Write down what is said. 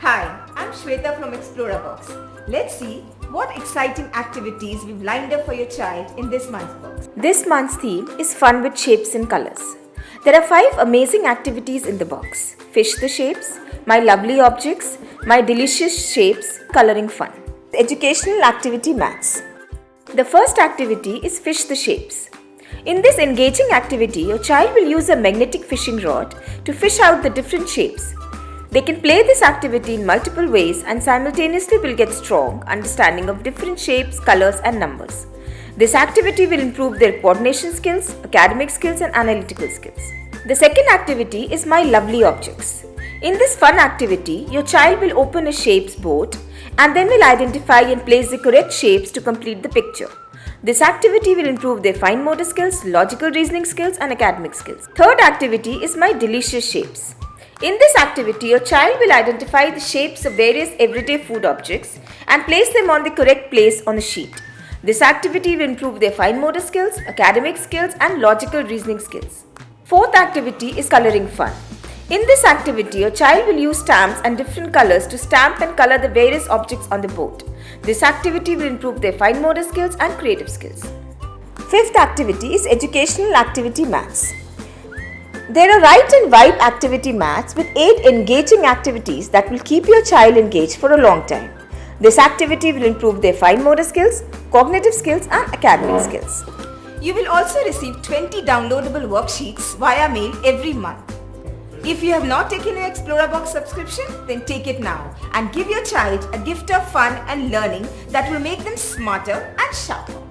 Hi, I'm Shweta from Xplorabox. Let's see what exciting activities we've lined up for your child in this month's box. This month's theme is fun with shapes and colors. There are 5 amazing activities in the box. Fish the shapes, my lovely objects, my delicious shapes, coloring fun. Educational activity maths. The first activity is fish the shapes. In this engaging activity, your child will use a magnetic fishing rod to fish out the different shapes. They can play this activity in multiple ways and simultaneously will get strong understanding of different shapes, colors and numbers. This activity will improve their coordination skills, academic skills and analytical skills. The second activity is my lovely objects. In this fun activity, your child will open a shapes board and then will identify and place the correct shapes to complete the picture. This activity will improve their fine motor skills, logical reasoning skills and academic skills. Third activity is my delicious shapes. In this activity, your child will identify the shapes of various everyday food objects and place them on the correct place on the sheet. This activity will improve their fine motor skills, academic skills and logical reasoning skills. Fourth activity is coloring fun. In this activity, your child will use stamps and different colors to stamp and color the various objects on the board. This activity will improve their fine motor skills and creative skills. Fifth activity is educational activity maths. There are write and vibe activity maths with 8 engaging activities that will keep your child engaged for a long time. This activity will improve their fine motor skills, cognitive skills and academic skills. You will also receive 20 downloadable worksheets via mail every month. If you have not taken your Xplorabox subscription, then take it now and give your child a gift of fun and learning that will make them smarter and sharper.